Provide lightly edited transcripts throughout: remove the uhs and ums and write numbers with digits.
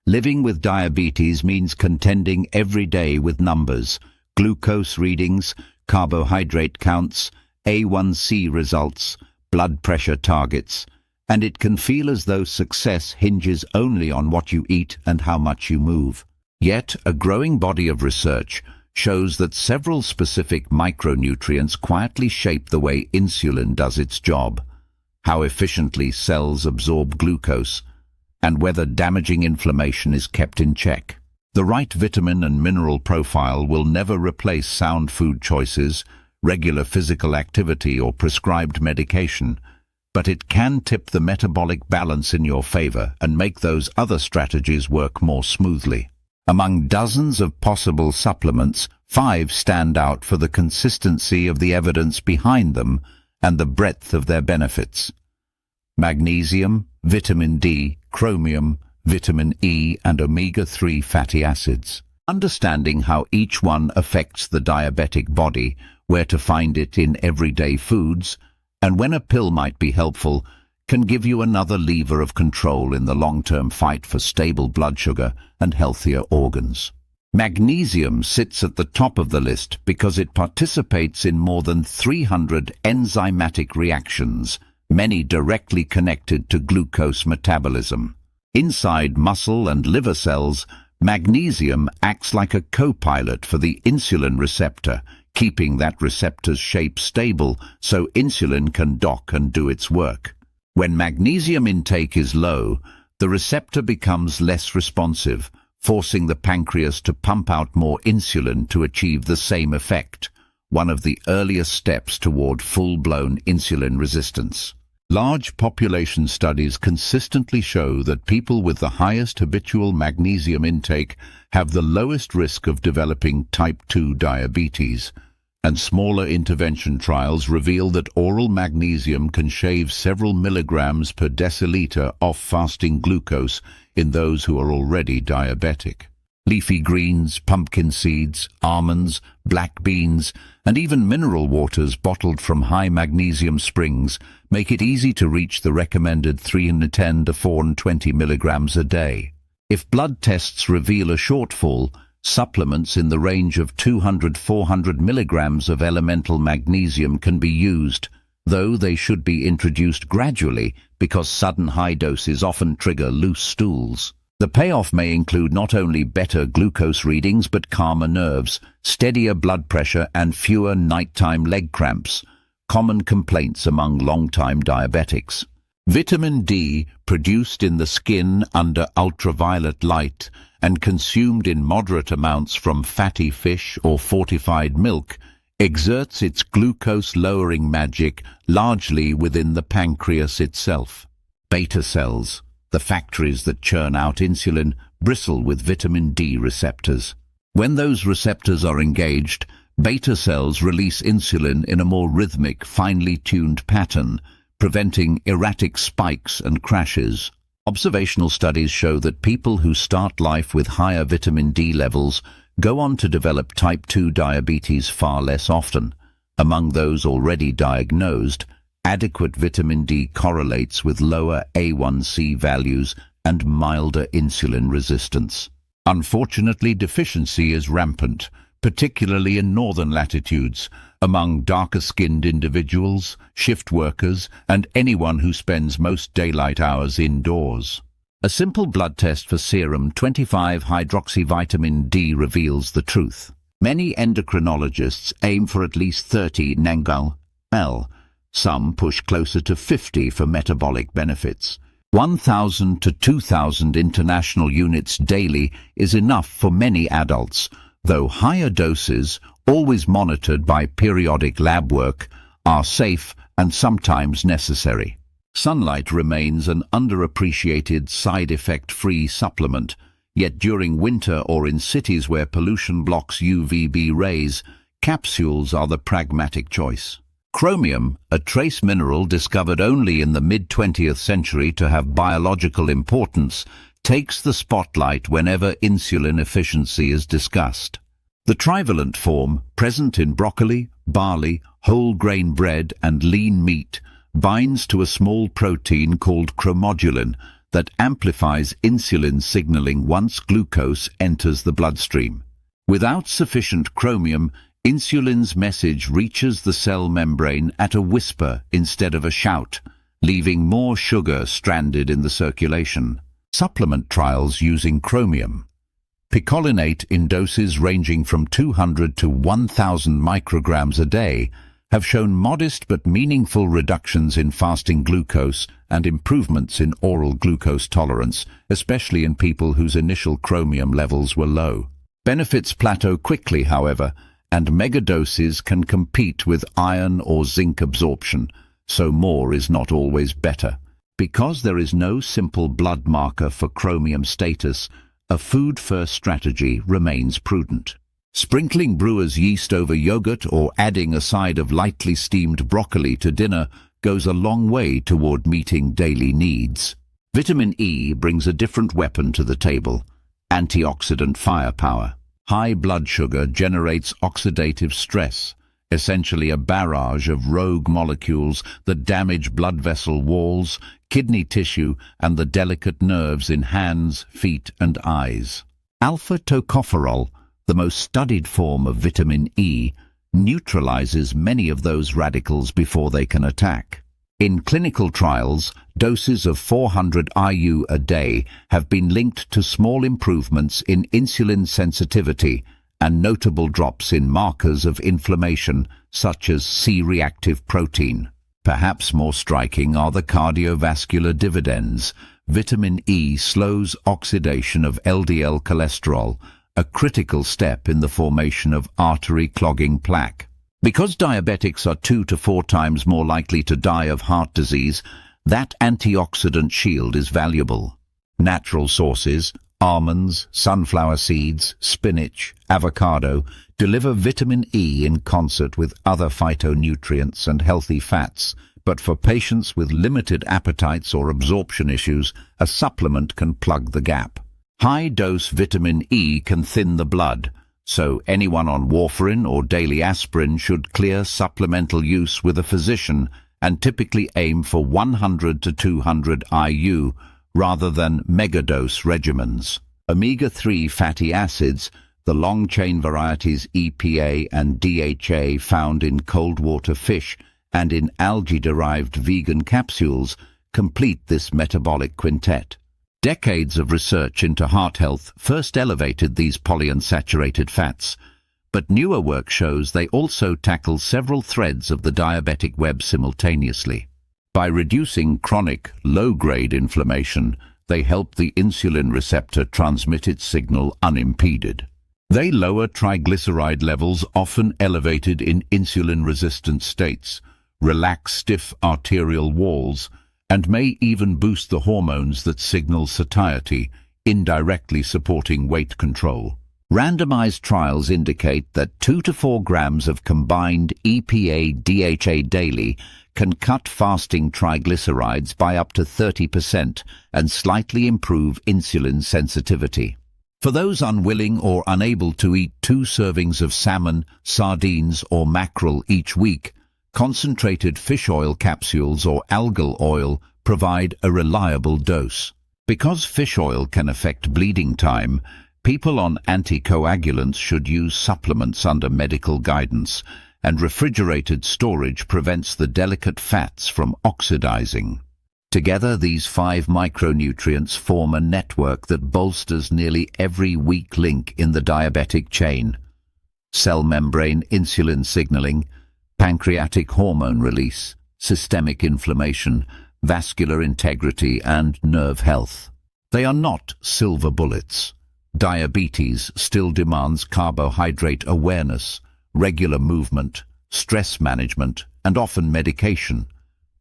Living with diabetes means contending every day with numbers, glucose readings, carbohydrate counts, A1C results, blood pressure targets, and it can feel as though success hinges only on what you eat and how much you move. Yet, a growing body of research shows that several specific micronutrients quietly shape the way insulin does its job, how efficiently cells absorb glucose, and whether damaging inflammation is kept in check. The right vitamin and mineral profile will never replace sound food choices, regular physical activity, or prescribed medication, but it can tip the metabolic balance in your favor and make those other strategies work more smoothly. Among dozens of possible supplements, 5 stand out for the consistency of the evidence behind them and the breadth of their benefits: magnesium, vitamin D, chromium, vitamin E, and omega-3 fatty acids. Understanding how each one affects the diabetic body, where to find it in everyday foods, and when a pill might be helpful, can give you another lever of control in the long-term fight for stable blood sugar and healthier organs. Magnesium sits at the top of the list because it participates in more than 300 enzymatic reactions, many directly connected to glucose metabolism. Inside muscle and liver cells, magnesium acts like a co-pilot for the insulin receptor, keeping that receptor's shape stable so insulin can dock and do its work. When magnesium intake is low, the receptor becomes less responsive, forcing the pancreas to pump out more insulin to achieve the same effect, one of the earliest steps toward full-blown insulin resistance. Large population studies consistently show that people with the highest habitual magnesium intake have the lowest risk of developing type 2 diabetes, and smaller intervention trials reveal that oral magnesium can shave several milligrams per deciliter off fasting glucose in those who are already diabetic. Leafy greens, pumpkin seeds, almonds, black beans, and even mineral waters bottled from high magnesium springs make it easy to reach the recommended 310 to 420 milligrams a day. If blood tests reveal a shortfall, supplements in the range of 200–400 milligrams of elemental magnesium can be used, though they should be introduced gradually because sudden high doses often trigger loose stools. The payoff may include not only better glucose readings but calmer nerves, steadier blood pressure, and fewer nighttime leg cramps, common complaints among long-time diabetics. Vitamin D, produced in the skin under ultraviolet light and consumed in moderate amounts from fatty fish or fortified milk, exerts its glucose-lowering magic largely within the pancreas itself. Beta cells, the factories that churn out insulin, bristle with vitamin D receptors. When those receptors are engaged, beta cells release insulin in a more rhythmic, finely tuned pattern, preventing erratic spikes and crashes. Observational studies show that people who start life with higher vitamin D levels go on to develop type 2 diabetes far less often. Among those already diagnosed, adequate vitamin D correlates with lower A1C values and milder insulin resistance. Unfortunately, deficiency is rampant, particularly in northern latitudes, among darker-skinned individuals, shift workers, and anyone who spends most daylight hours indoors. A simple blood test for serum 25-hydroxyvitamin D reveals the truth. Many endocrinologists aim for at least 30 nmol. Some push closer to 50 for metabolic benefits. 1,000 to 2,000 international units daily is enough for many adults, though higher doses, always monitored by periodic lab work, are safe and sometimes necessary. Sunlight remains an underappreciated side effect-free supplement, yet during winter or in cities where pollution blocks UVB rays, capsules are the pragmatic choice. Chromium, a trace mineral discovered only in the mid-20th century to have biological importance, takes the spotlight whenever insulin efficiency is discussed. The trivalent form, present in broccoli, barley, whole grain bread, and lean meat, binds to a small protein called chromodulin that amplifies insulin signaling once glucose enters the bloodstream. Without sufficient chromium, insulin's message reaches the cell membrane at a whisper instead of a shout, leaving more sugar stranded in the circulation. Supplement trials using chromium. Picolinate in doses ranging from 200 to 1,000 micrograms a day have shown modest but meaningful reductions in fasting glucose and improvements in oral glucose tolerance, especially in people whose initial chromium levels were low. Benefits plateau quickly, however, and megadoses can compete with iron or zinc absorption, so more is not always better. Because there is no simple blood marker for chromium status, a food-first strategy remains prudent. Sprinkling brewer's yeast over yogurt or adding a side of lightly steamed broccoli to dinner goes a long way toward meeting daily needs. Vitamin E brings a different weapon to the table: antioxidant firepower. High blood sugar generates oxidative stress, essentially a barrage of rogue molecules that damage blood vessel walls, kidney tissue, and the delicate nerves in hands, feet, and eyes. Alpha-tocopherol, the most studied form of vitamin E, neutralizes many of those radicals before they can attack. In clinical trials, doses of 400 IU a day have been linked to small improvements in insulin sensitivity and notable drops in markers of inflammation, such as C-reactive protein. Perhaps more striking are the cardiovascular dividends. Vitamin E slows oxidation of LDL cholesterol, a critical step in the formation of artery-clogging plaque. Because diabetics are 2 to 4 times more likely to die of heart disease, that antioxidant shield is valuable. Natural sources, almonds, sunflower seeds, spinach, avocado, deliver vitamin E in concert with other phytonutrients and healthy fats, but for patients with limited appetites or absorption issues, a supplement can plug the gap. High-dose vitamin E can thin the blood, so anyone on warfarin or daily aspirin should clear supplemental use with a physician and typically aim for 100 to 200 IU rather than megadose regimens. Omega-3 fatty acids, the long-chain varieties EPA and DHA found in cold water fish and in algae-derived vegan capsules, complete this metabolic quintet. Decades of research into heart health first elevated these polyunsaturated fats, but newer work shows they also tackle several threads of the diabetic web simultaneously. By reducing chronic, low-grade inflammation, they help the insulin receptor transmit its signal unimpeded. They lower triglyceride levels often elevated in insulin-resistant states, relax stiff arterial walls, and may even boost the hormones that signal satiety, indirectly supporting weight control. Randomized trials indicate that 2 to 4 grams of combined EPA-DHA daily can cut fasting triglycerides by up to 30% and slightly improve insulin sensitivity. For those unwilling or unable to eat 2 servings of salmon, sardines, or mackerel each week, concentrated fish oil capsules or algal oil provide a reliable dose. Because fish oil can affect bleeding time, people on anticoagulants should use supplements under medical guidance, and refrigerated storage prevents the delicate fats from oxidizing. Together, these 5 micronutrients form a network that bolsters nearly every weak link in the diabetic chain: cell membrane insulin signaling, pancreatic hormone release, systemic inflammation, vascular integrity, and nerve health. They are not silver bullets. Diabetes still demands carbohydrate awareness, regular movement, stress management, and often medication,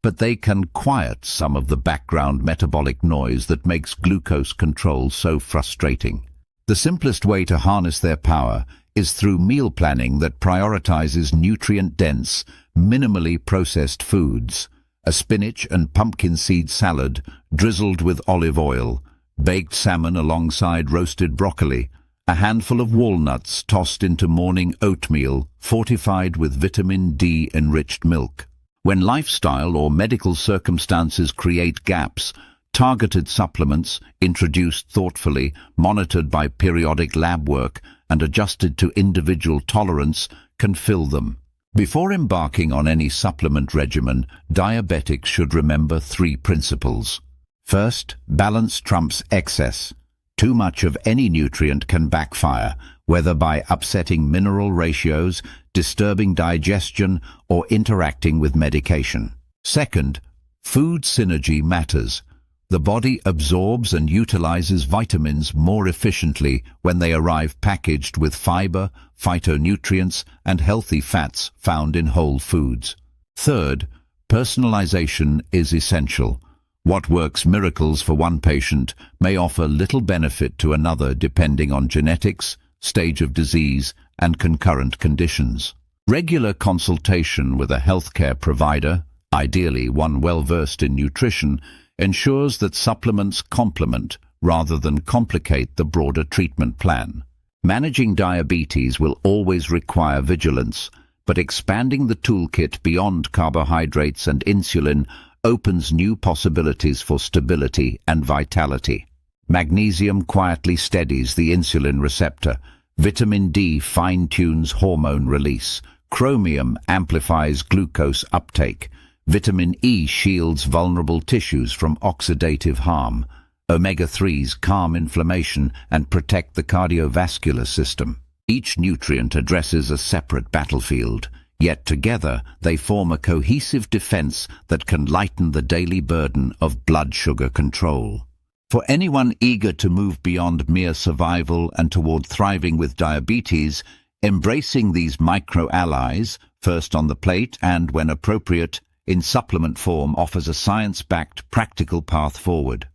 but they can quiet some of the background metabolic noise that makes glucose control so frustrating. The simplest way to harness their power is through meal planning that prioritizes nutrient-dense, minimally processed foods: a spinach and pumpkin seed salad drizzled with olive oil, baked salmon alongside roasted broccoli, a handful of walnuts tossed into morning oatmeal fortified with vitamin D-enriched milk. When lifestyle or medical circumstances create gaps, Targeted supplements, introduced thoughtfully, monitored by periodic lab work, and adjusted to individual tolerance, can fill them. Before embarking on any supplement regimen, diabetics should remember 3 principles. First, balance trumps excess. Too much of any nutrient can backfire, whether by upsetting mineral ratios, disturbing digestion, or interacting with medication. Second, food synergy matters. The body absorbs and utilizes vitamins more efficiently when they arrive packaged with fiber, phytonutrients, and healthy fats found in whole foods. Third, personalization is essential. What works miracles for one patient may offer little benefit to another depending on genetics, stage of disease, and concurrent conditions. Regular consultation with a healthcare provider, ideally one well-versed in nutrition, ensures that supplements complement rather than complicate the broader treatment plan. Managing diabetes will always require vigilance, but expanding the toolkit beyond carbohydrates and insulin opens new possibilities for stability and vitality. Magnesium quietly steadies the insulin receptor. Vitamin D fine-tunes hormone release. Chromium amplifies glucose uptake. Vitamin E shields vulnerable tissues from oxidative harm. Omega-3s calm inflammation and protect the cardiovascular system. Each nutrient addresses a separate battlefield, yet together they form a cohesive defense that can lighten the daily burden of blood sugar control. For anyone eager to move beyond mere survival and toward thriving with diabetes, embracing these micro-allies, first on the plate and, when appropriate, in supplement form, offers a science-backed, practical path forward.